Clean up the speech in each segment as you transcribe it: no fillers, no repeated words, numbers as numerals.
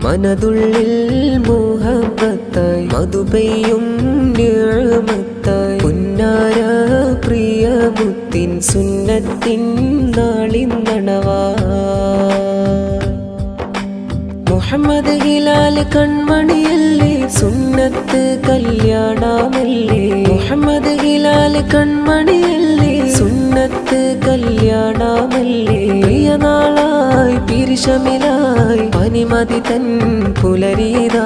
മനതുള്ളിൽ മുഹബ്ബത്തായി മധുപെയ്യും നിഅമത്തായി പുന്നാര പ്രിയ മുത്തിൻ സുന്നത്തിൻ നാളിന്നണവാ മുഹമ്മദ് ഹിലാൽ കൺമണിയല്ലേ സുന്നത്ത് കല്യാണമല്ലേ മുഹമ്മദ് ഹിലാൽ കൺമണിയല്ലേ സുന്നത്ത് കല്യാണമല്ലേ പ്രിയനാളായി പിരിശമിലായി പനിമതി തൻ പുലരീതാ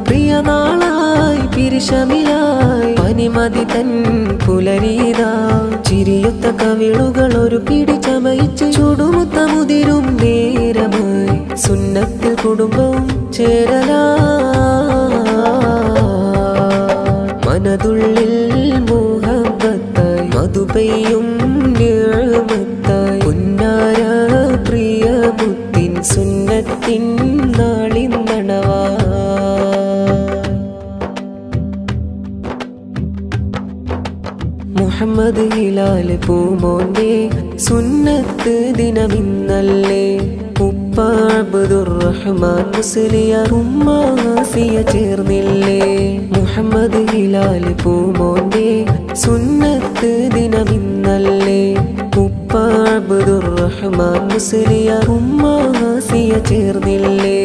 പ്രിയനാളായി പിരിശമിലായി പനിമതി തൻ പുലരീതാ ചിരിയൊത്ത കവിളുകൾ ഒരു പിടി ചമയിച്ച് ചുടുമുത്ത മുതിരും നേരമായി സുന്നത്തിൽ കുടുംബവും ചേരലാ മനതുള്ളിൽ മുഹബ്ബത്തായി മധുപെയ്യും നിഅമത്തായി പുന്നാര പ്രിയ മുത്തിൻ സുന്നത്തിൻ നാളിന്നണവാ മുഹമ്മദ് ഹിലാൽ പൂമോന്റെ സുന്നത്ത് ദിനമിന്നല്ലേ ഉപ്പ അബ്ദുറഹ്മാൻ മുസ്ലിയാർ ഉമ്മ ആസിയ ചേർന്നില്ലേ മുഹമ്മദ് ഹിലാൽ പൂമോന്റെ സുന്നത്ത് ദിനമിന്നല്ലേ ഉപ്പ അബ്ദുറഹ്മാൻ മുസ്ലിയാർ ഉമ്മ ആസിയ ചേർന്നില്ലേ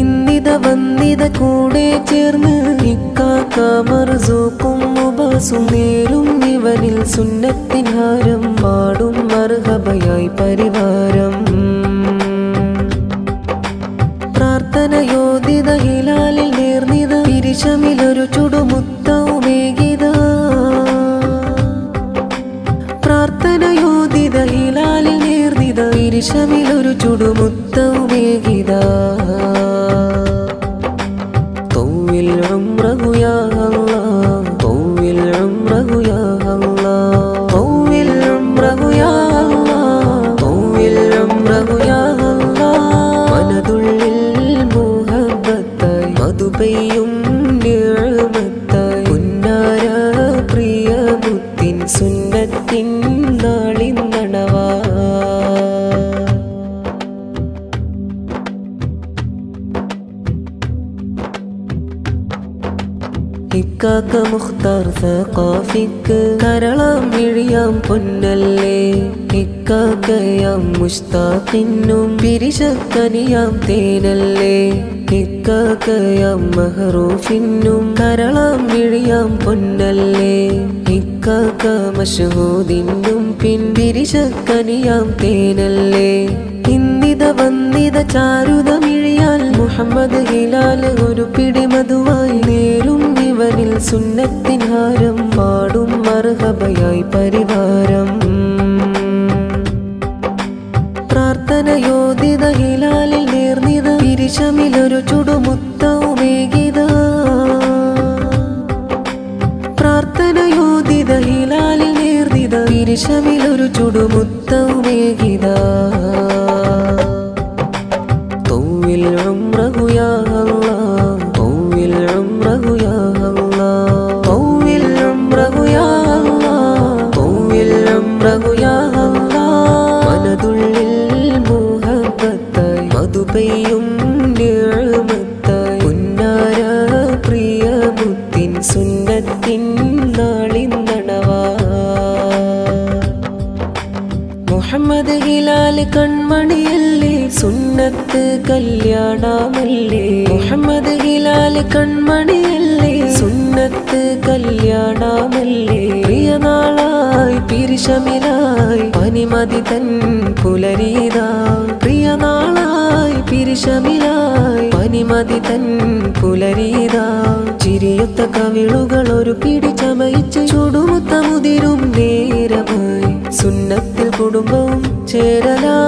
ഇന്നിത വന്നിത കൂടെ ചേർന്ന് ഇക്കാക്ക മർസൂക്കും മുബാസും നേരും ഇവനിൽ സുന്നത്തിൻ ഹാരം പാടും മർഹബയായി പരിവാരം പ്രാർത്ഥനയോദിത ഹിലാലിൽ നേർന്നിത പിരിശമിലൊരു ചുടുമുത്തവുമേകിത പ്രാർത്ഥനയോദിത ഹിലാലിൽ നേർന്നിത പിരിശമിലൊരു ചുടുമുത്തവുമേകിത طول عمره يا الله طول عمره يا الله طول عمره يا الله طول عمره يا الله മനതുള്ളിൽ മുഹബ്ബത്തായി മധുപെയ്യും നിഅമത്തായി പുന്നാര പ്രിയ മുത്തിൻ സുന്നത്തിൻ നാളിന്നണവാ ഇക്കാക്ക മുഖ്താർ സഖാഫിക്ക് കരളാം മിഴിയാം പൊന്നല്ലേ ഇക്കാക്കയാം മുസ്താഖിനും പിരിശക്കനിയാം തേനല്ലേ ഇക്കാക്കയാം മഹറൂഫിനും കരളാം മിഴിയാം പൊന്നല്ലേ ഇക്കാക്ക മഷ്ഹൂദിനും പിരിശക്കനിയാം തേനല്ലേ ഇന്നിത വന്നിത ചാരുത മിഴിയാൽ മുഹമ്മദ് ഹിലാൽ ഒരു പിടി മധുവായി നേരും ഇവനിൽ സുന്നത്തിൻ ഹാരം പാടും മർഹബയായി പരിവാരം പ്രാർത്ഥനയോദിത ഹിലാലിൽ നേർന്നിത പിരിശമിലൊരു ചുടുമുത്തവുമേകിത പ്രാർത്ഥനയോദിത ഹിലാലിൽ നേർന്നിത പിരിശമിലൊരു ചുടുമുത്തവുമേകിത طول عمره يا الله طول عمره يا الله طول عمره يا الله طول عمره يا الله മനതുള്ളിൽ മുഹബ്ബത്തായി മധുപെയ്യും നിഅമത്തായി പുന്നാര പ്രിയ മുത്തിൻ സുന്നത്തിൻ നാളിന്നണവാ മുഹമ്മദ് ഹിലാൽ കൺമണിയല്ലേ സുന്നത്ത് കല്യാണമല്ലേ മുഹമ്മദ് ഹിലാൽ കൺമണിയല്ലേ സുന്നത്ത് കല്യാണമല്ലേ പ്രിയനാളായി പിരിശമിലായി പനിമതി തൻ പുലരീതാ പ്രിയനാളായി പിരിശമിലായി പനിമതി തൻ പുലരീതാ ചിരിയൊത്ത കവിളുകൾ ഒരു പിടി ചമയിച്ച് ചുടുമുത്ത മുതിരും നേരമായി സുന്നത്തിൽ കുടുംബവും ചേരലാ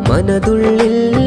മനതുള്ളിൽ